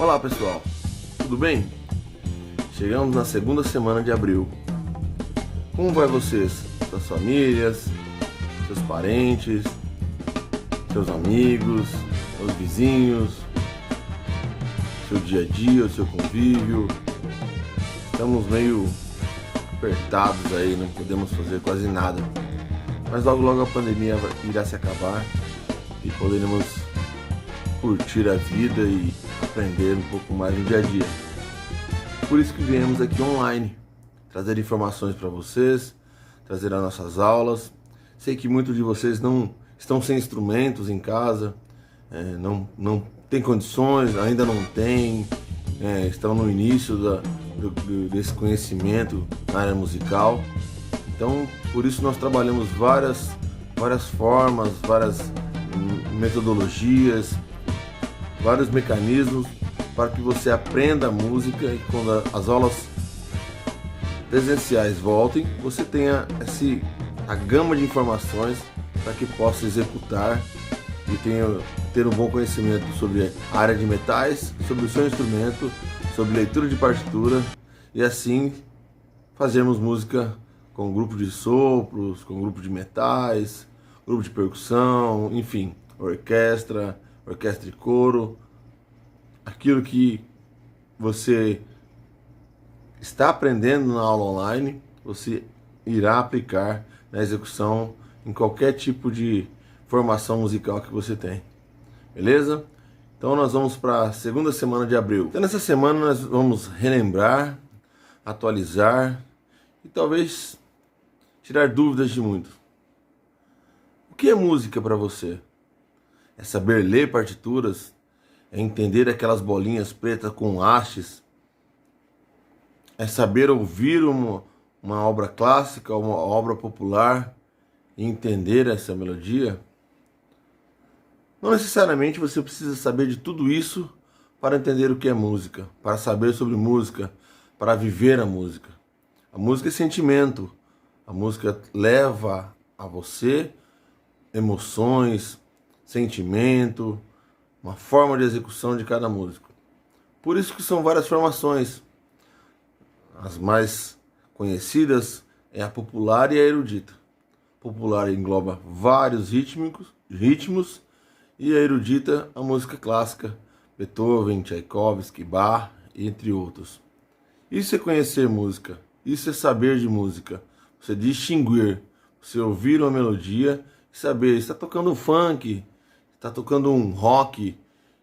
Olá pessoal, tudo bem? Chegamos na segunda semana de abril. Como vai vocês? Suas famílias, seus parentes, seus amigos, seus vizinhos, seu dia a dia, o seu convívio? Estamos meio apertados aí, não podemos fazer quase nada. Mas logo a pandemia irá se acabar e poderemos curtir a vida e aprender um pouco mais no dia a dia. Por isso que viemos aqui online, trazer informações para vocês, trazer as nossas aulas. Sei que muitos de vocês não estão sem instrumentos em casa, não tem condições, ainda não tem, estão no início desse conhecimento na área musical. Então, por isso nós trabalhamos várias formas, várias metodologias, vários mecanismos para que você aprenda a música e quando as aulas presenciais voltem, você tenha a gama de informações para que possa executar e ter um bom conhecimento sobre a área de metais, sobre o seu instrumento, sobre leitura de partitura e assim fazermos música com grupo de sopros, com grupo de metais, grupo de percussão, enfim, orquestra e coro. Aquilo que você está aprendendo na aula online, você irá aplicar na execução em qualquer tipo de formação musical que você tem. Beleza? Então nós vamos para a segunda semana de abril. Então nessa semana nós vamos relembrar, atualizar e talvez tirar dúvidas de muitos. O que é música para você? É saber ler partituras? É entender aquelas bolinhas pretas com hastes? É saber ouvir uma obra clássica, uma obra popular e entender essa melodia? Não necessariamente você precisa saber de tudo isso para entender o que é música, para saber sobre música, para viver a música. A música é sentimento. A música leva a você emoções, sentimento, uma forma de execução de cada músico. Por isso que são várias formações. As mais conhecidas é a popular e a erudita. Popular engloba vários ritmos e a erudita a música clássica, Beethoven, Tchaikovsky, Bach, entre outros. Isso é conhecer música, isso é saber de música. Você distinguir, você ouvir uma melodia e saber, está tocando um funk, está tocando um rock,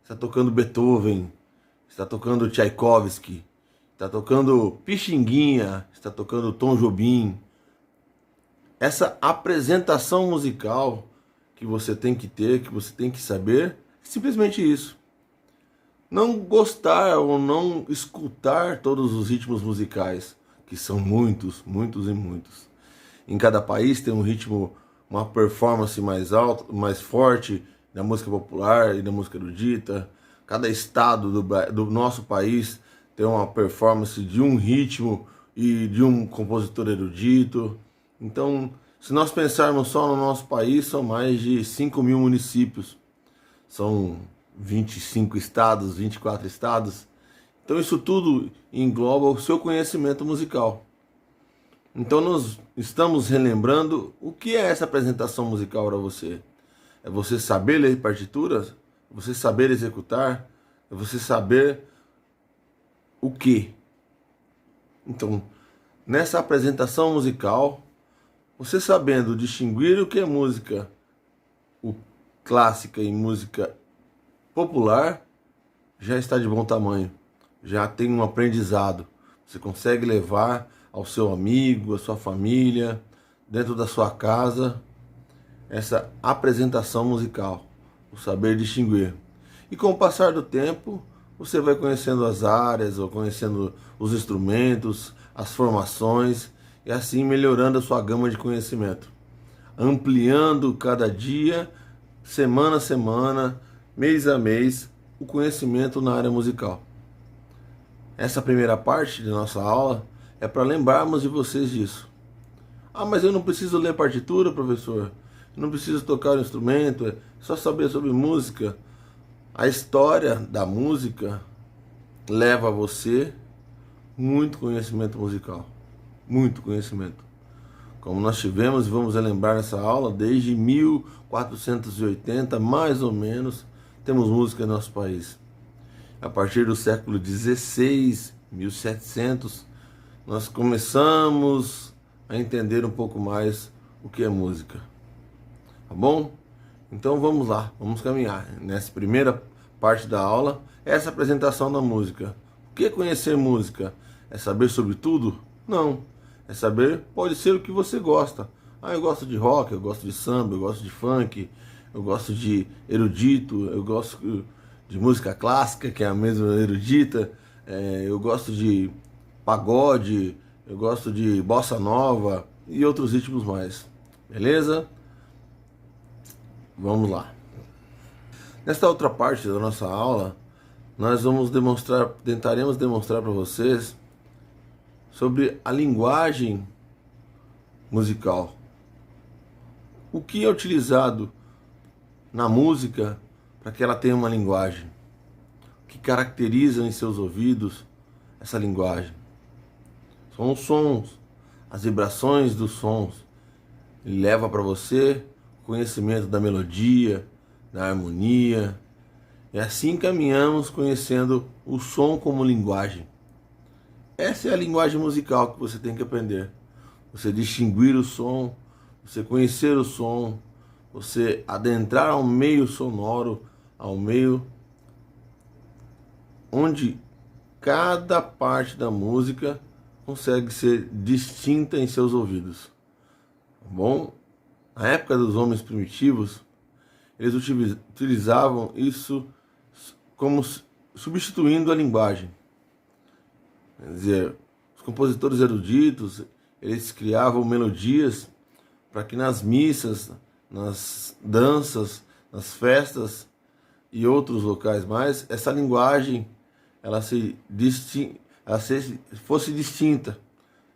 está tocando Beethoven, está tocando Tchaikovsky, está tocando Pixinguinha, está tocando Tom Jobim. Essa apresentação musical que você tem que ter, que você tem que saber, é simplesmente isso. Não gostar ou não escutar todos os ritmos musicais, que são muitos. Em cada país tem um ritmo, uma performance mais alta, mais forte da música popular e da música erudita. Cada estado do nosso país tem uma performance de um ritmo e de um compositor erudito. Então, se nós pensarmos só no nosso país, são mais de 5.000 municípios. São 25 estados, 24 estados. Então isso tudo engloba o seu conhecimento musical. Então nós estamos relembrando o que é essa apresentação musical para você. É você saber ler partituras? É você saber executar? É você saber o quê? Então, nessa apresentação musical, você sabendo distinguir o que é música clássica e música popular, já está de bom tamanho. Já tem um aprendizado. Você consegue levar ao seu amigo, à sua família, dentro da sua casa, essa apresentação musical, o saber distinguir. E com o passar do tempo, você vai conhecendo as áreas, ou conhecendo os instrumentos, as formações, e assim melhorando a sua gama de conhecimento. Ampliando cada dia, semana a semana, mês a mês, o conhecimento na área musical. Essa primeira parte de nossa aula é para lembrarmos de vocês disso. Ah, mas eu não preciso ler partitura, professor. Eu não preciso tocar o instrumento, é só saber sobre música. A história da música leva a você muito conhecimento musical, muito conhecimento. Como nós tivemos e vamos relembrar nessa aula, desde 1480, mais ou menos, temos música no nosso país. A partir do século XVI, 1700, nós começamos a entender um pouco mais o que é música. Tá bom? Então vamos lá, vamos caminhar. Nessa primeira parte da aula, essa apresentação da música. O que é conhecer música? É saber sobre tudo? Não. É saber, pode ser o que você gosta. Ah, eu gosto de rock, eu gosto de samba, eu gosto de funk, eu gosto de erudito, eu gosto de música clássica, que é a mesma erudita, eu gosto de pagode, eu gosto de bossa nova e outros ritmos mais. Beleza? Vamos lá. Nesta outra parte da nossa aula, nós tentaremos demonstrar para vocês sobre a linguagem musical. O que é utilizado na música para que ela tenha uma linguagem? O que caracteriza em seus ouvidos essa linguagem? São os sons, as vibrações dos sons. Ele leva para você o conhecimento da melodia, da harmonia. E assim caminhamos conhecendo o som como linguagem. Essa é a linguagem musical que você tem que aprender. Você distinguir o som, você conhecer o som, você adentrar ao meio sonoro, ao meio onde cada parte da música consegue ser distinta em seus ouvidos. Tá bom? Na época dos homens primitivos, eles utilizavam isso como substituindo a linguagem. Quer dizer, os compositores eruditos, eles criavam melodias para que nas missas, nas danças, nas festas e outros locais mais, essa linguagem fosse distinta.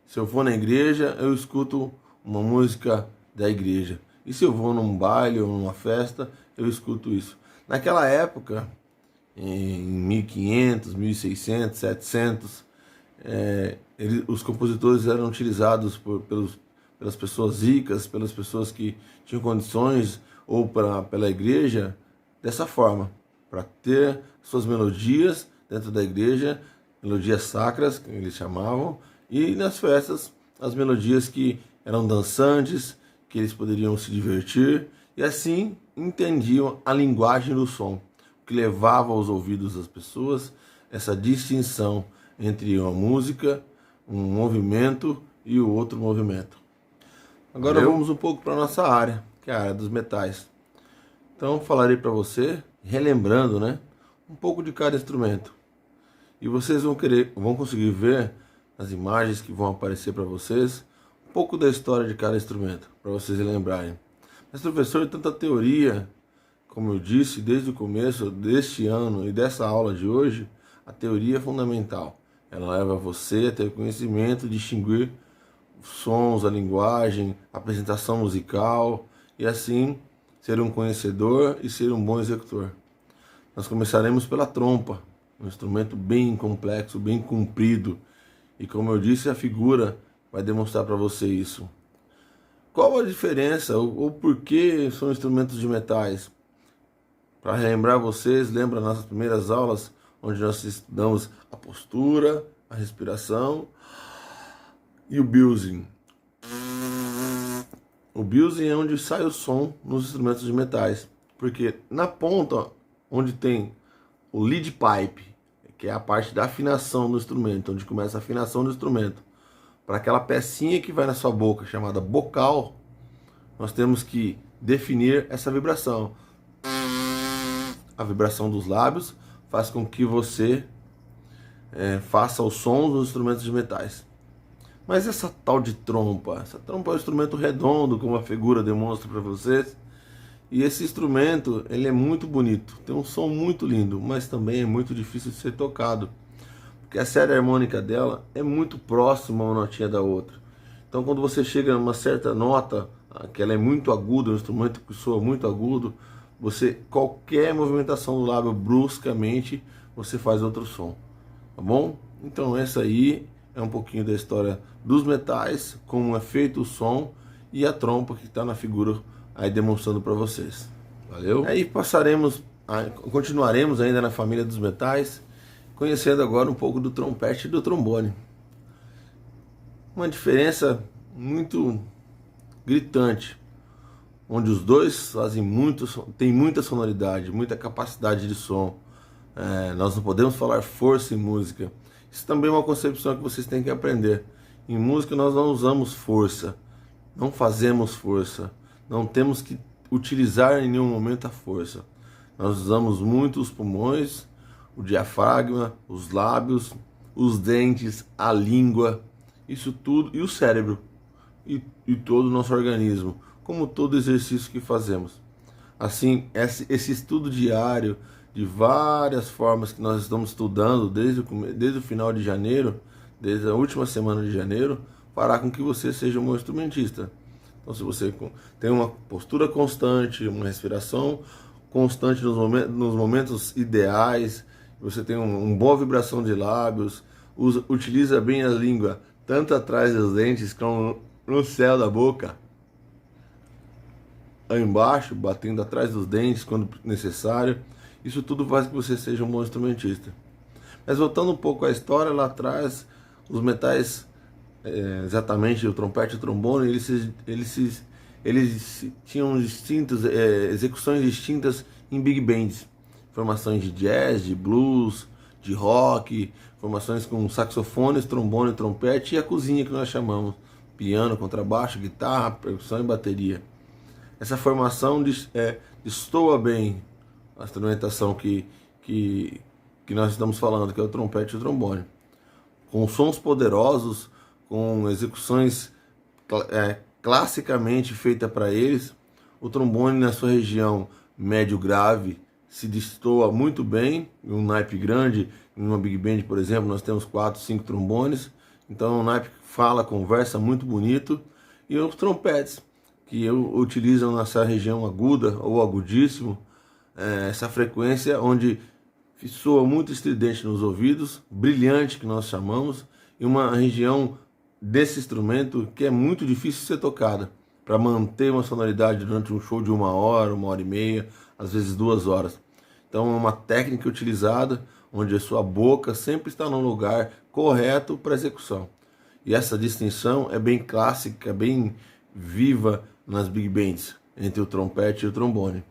Se eu for na igreja, eu escuto uma música da igreja. E se eu vou num baile ou numa festa, eu escuto isso. Naquela época, em 1500, 1600, 700, os compositores eram utilizados pelas pessoas ricas, pelas pessoas que tinham condições, ou pela igreja, dessa forma, para ter suas melodias dentro da igreja, melodias sacras, que eles chamavam, e nas festas, as melodias que eram dançantes, que eles poderiam se divertir, e assim entendiam a linguagem do som, que levava aos ouvidos das pessoas essa distinção entre uma música, um movimento e o outro movimento. Agora vamos um pouco para a nossa área, que é a área dos metais. Então falarei para você, relembrando, né, um pouco de cada instrumento. E vocês vão conseguir ver nas imagens que vão aparecer para vocês um pouco da história de cada instrumento, para vocês lembrarem. Mas professor, tanta teoria, como eu disse desde o começo deste ano e dessa aula de hoje, a teoria é fundamental. Ela leva você a ter conhecimento, distinguir os sons, a linguagem, a apresentação musical e assim ser um conhecedor e ser um bom executor. Nós começaremos pela trompa, um instrumento bem complexo, bem comprido, e como eu disse, a figura vai demonstrar para você isso. Qual a diferença ou por que são instrumentos de metais? Para relembrar vocês, lembra nossas primeiras aulas, onde nós estudamos a postura, a respiração e o buzzing. O buzzing é onde sai o som nos instrumentos de metais, porque na ponta, onde tem o lead pipe, que é a parte da afinação do instrumento, onde começa a afinação do instrumento, para aquela pecinha que vai na sua boca, chamada bocal, nós temos que definir essa vibração. A vibração dos lábios faz com que você faça os sons dos instrumentos de metais. Mas essa tal de trompa? Essa trompa é um instrumento redondo, como a figura demonstra para vocês. E esse instrumento, ele é muito bonito, tem um som muito lindo, mas também é muito difícil de ser tocado, porque a série harmônica dela é muito próxima uma notinha da outra. Então quando você chega numa certa nota, que ela é muito aguda, um instrumento que soa muito agudo, qualquer movimentação do lábio bruscamente, você faz outro som. tá bom? Então essa aí é um pouquinho da história dos metais, como é feito o som e a trompa que está na figura aí demonstrando para vocês. Valeu? Aí continuaremos ainda na família dos metais, conhecendo agora um pouco do trompete e do trombone. Uma diferença muito gritante, onde os dois fazem tem muita sonoridade, muita capacidade de som. Nós não podemos falar força em música. Isso também é uma concepção que vocês têm que aprender. Em música nós não usamos força, não fazemos força, não temos que utilizar em nenhum momento a força. Nós usamos muito os pulmões, o diafragma, os lábios, os dentes, a língua, isso tudo, e o cérebro, e todo o nosso organismo, como todo exercício que fazemos. Assim, esse estudo diário de várias formas que nós estamos estudando desde o final de janeiro, desde a última semana de janeiro, fará com que você seja um bom instrumentista. Então, se você tem uma postura constante, uma respiração constante nos momentos ideais, você tem uma boa vibração de lábios, utiliza bem a língua, tanto atrás dos dentes como no céu da boca, aí embaixo, batendo atrás dos dentes quando necessário. Isso tudo faz que você seja um bom instrumentista. Mas voltando um pouco à história, lá atrás, os metais, exatamente o trompete e o trombone, eles tinham execuções distintas em big bands. Formações de jazz, de blues, de rock, formações com saxofones, trombone, trompete e a cozinha que nós chamamos, piano, contrabaixo, guitarra, percussão e bateria. Essa formação destoa bem a instrumentação que nós estamos falando, que é o trompete e o trombone. Com sons poderosos, com execuções classicamente feitas para eles, o trombone na sua região médio-grave se destoa muito bem. Em um naipe grande, em uma big band, por exemplo, nós temos 4, 5 trombones. Então o naipe fala, conversa muito bonito. E os trompetes, que utilizam nessa região aguda ou agudíssimo, essa frequência onde soa muito estridente nos ouvidos, brilhante que nós chamamos, e uma região desse instrumento que é muito difícil de ser tocada, para manter uma sonoridade durante um show de 1 hora, 1 hora e meia, às vezes 2 horas. Então é uma técnica utilizada onde a sua boca sempre está no lugar correto para execução. E essa distinção é bem clássica, bem viva nas big bands, entre o trompete e o trombone.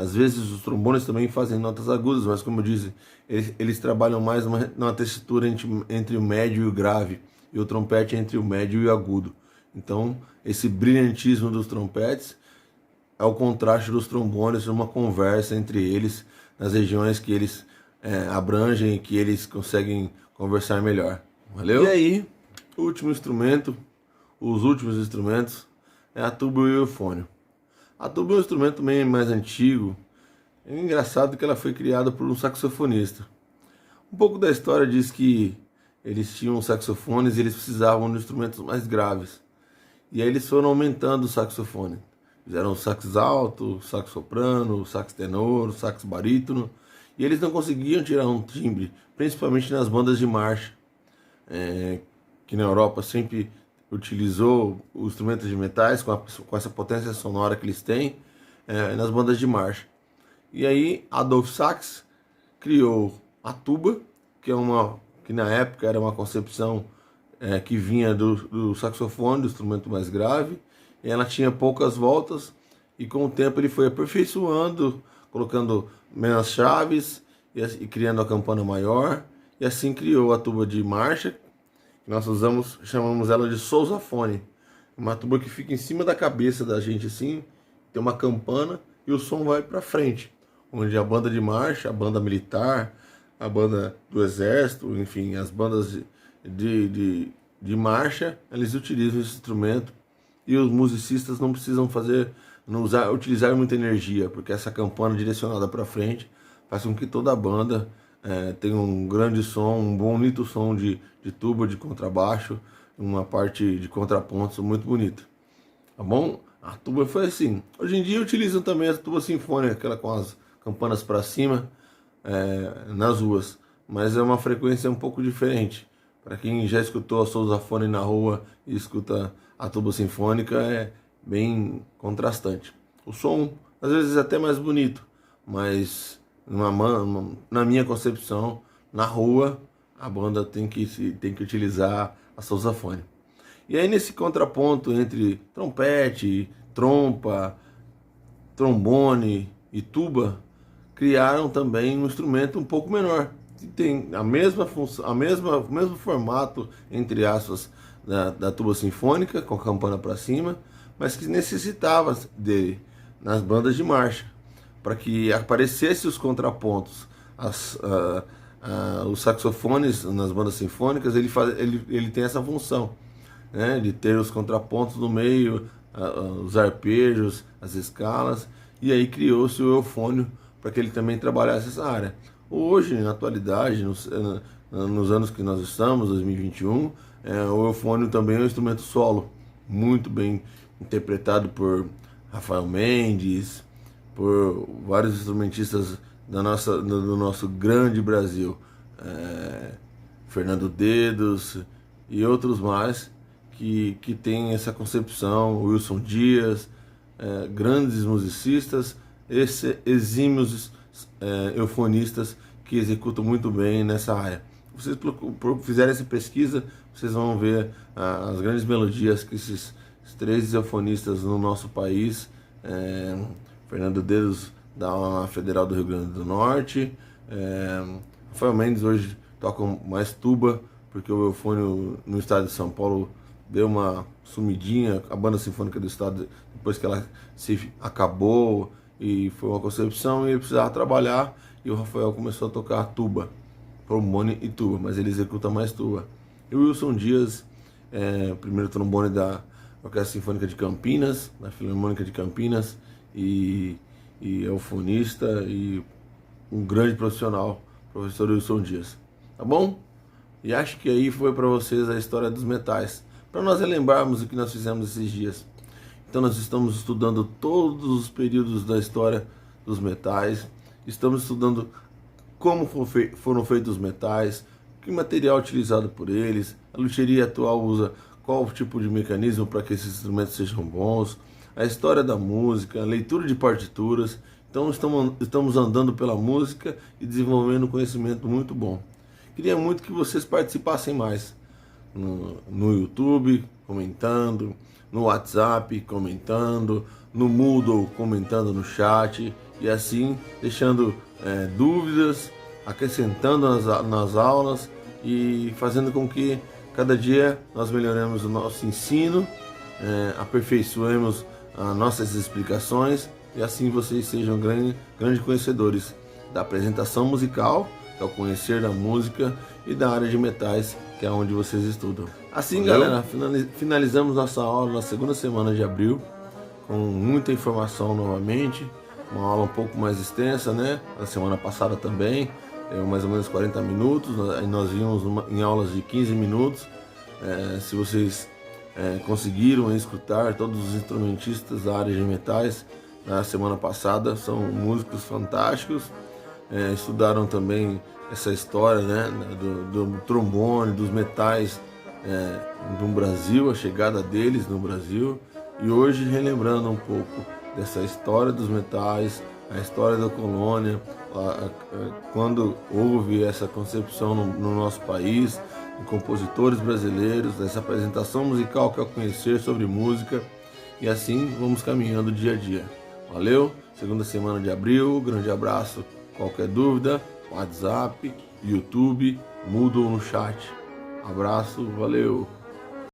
Às vezes os trombones também fazem notas agudas, mas como eu disse, eles trabalham mais numa tessitura entre o médio e o grave, e o trompete entre o médio e o agudo. Então esse brilhantismo dos trompetes é o contraste dos trombones, uma conversa entre eles, nas regiões que eles abrangem e que eles conseguem conversar melhor. Valeu? E aí, o último instrumento, os últimos instrumentos, é a tuba e o eufônio. A tuba é um instrumento também mais antigo. É engraçado que ela foi criada por um saxofonista. Um pouco da história diz que eles tinham saxofones e eles precisavam de instrumentos mais graves. E aí eles foram aumentando o saxofone. Fizeram o sax alto, o sax soprano, o sax tenor, o sax barítono. E eles não conseguiam tirar um timbre, principalmente nas bandas de marcha, que na Europa sempre utilizou os instrumentos de metais com essa potência sonora que eles têm nas bandas de marcha. E aí Adolphe Sax criou a tuba, que na época era uma concepção que vinha do saxofone, do instrumento mais grave. E ela tinha poucas voltas e com o tempo ele foi aperfeiçoando, colocando menos chaves e criando a campana maior. E assim criou a tuba de marcha, que nós chamamos ela de sousafone. Uma tuba que fica em cima da cabeça da gente assim, tem uma campana e o som vai para frente. Onde a banda de marcha, a banda militar, a banda do exército, enfim, as bandas de marcha, eles utilizam esse instrumento. E os musicistas não precisam utilizar muita energia, porque essa campana direcionada para frente faz com que toda a banda tenha um grande som, um bonito som de tuba, de contrabaixo, uma parte de contraponto muito bonita. Tá bom? A tuba foi assim. Hoje em dia utilizam também a tuba sinfônica, aquela com as campanas para cima, nas ruas. mas é uma frequência um pouco diferente. Para quem já escutou a sousafone na rua e escuta a tuba sinfônica, é bem contrastante. O som, às vezes, é até mais bonito, mas na minha concepção, na rua, a banda tem que utilizar a sousafone. E aí, nesse contraponto entre trompete, trompa, trombone e tuba, criaram também um instrumento um pouco menor, que tem a mesma função, o mesmo formato, entre aspas, da tuba sinfônica, com a campana para cima, mas que necessitava dele nas bandas de marcha, para que aparecesse os contrapontos, os saxofones nas bandas sinfônicas. Ele tem essa função, né, de ter os contrapontos no meio, os arpejos, as escalas, e aí criou-se o eufônio para que ele também trabalhasse essa área. Hoje, na atualidade, nos anos que nós estamos, 2021, o eufônio também é um instrumento solo, muito bem interpretado por Rafael Mendes, por vários instrumentistas do nosso grande Brasil, Fernando Dedos e outros mais, que tem essa concepção, Wilson Dias, grandes musicistas, exímios eufonistas que executam muito bem nessa área. Vocês fizerem essa pesquisa, vocês vão ver as grandes melodias que esses três eufonistas no nosso país, Fernando Dedos da Federal do Rio Grande do Norte, Rafael Mendes hoje toca mais tuba, porque o eufônio no estado de São Paulo deu uma sumidinha, a banda sinfônica do estado, depois que ela se acabou e foi uma concepção, e ele precisava trabalhar, e o Rafael começou a tocar tuba, trombone e tuba, mas ele executa mais tuba. E o Wilson Dias, primeiro trombone da Orquestra Sinfônica de Campinas, da Filarmônica de Campinas, e eufonista e um grande profissional, professor Wilson Dias. Tá bom? E acho que aí foi para vocês a história dos metais, para nós relembrarmos o que nós fizemos esses dias. Então nós estamos estudando todos os períodos da história dos metais, estamos estudando como foram feitos os metais, que material utilizado por eles, a luthieria atual usa qual tipo de mecanismo para que esses instrumentos sejam bons, a história da música, a leitura de partituras. Então estamos andando pela música e desenvolvendo um conhecimento muito bom. Queria muito que vocês participassem mais no YouTube, comentando, no WhatsApp, comentando, no Moodle, comentando no chat, e assim deixando dúvidas, acrescentando nas aulas e fazendo com que cada dia nós melhoremos o nosso ensino, aperfeiçoemos as nossas explicações, e assim vocês sejam grandes conhecedores da apresentação musical, que é o conhecer da música, e da área de metais, que é onde vocês estudam. Assim, galera, finalizamos nossa aula na segunda semana de abril, com muita informação novamente, uma aula um pouco mais extensa, né? Na semana passada também, deu mais ou menos 40 minutos, nós vimos em aulas de 15 minutos. Se vocês conseguiram escutar, todos os instrumentistas da área de metais na semana passada são músicos fantásticos, estudaram também essa história, né, do trombone, dos metais do Brasil, a chegada deles no Brasil, e hoje relembrando um pouco dessa história dos metais, a história da colônia, quando houve essa concepção no nosso país, de compositores brasileiros, dessa apresentação musical que é o conhecer sobre música, e assim vamos caminhando dia a dia. Valeu? Segunda semana de abril, grande abraço. Qualquer dúvida, WhatsApp, YouTube, Moodle no chat. Abraço, valeu!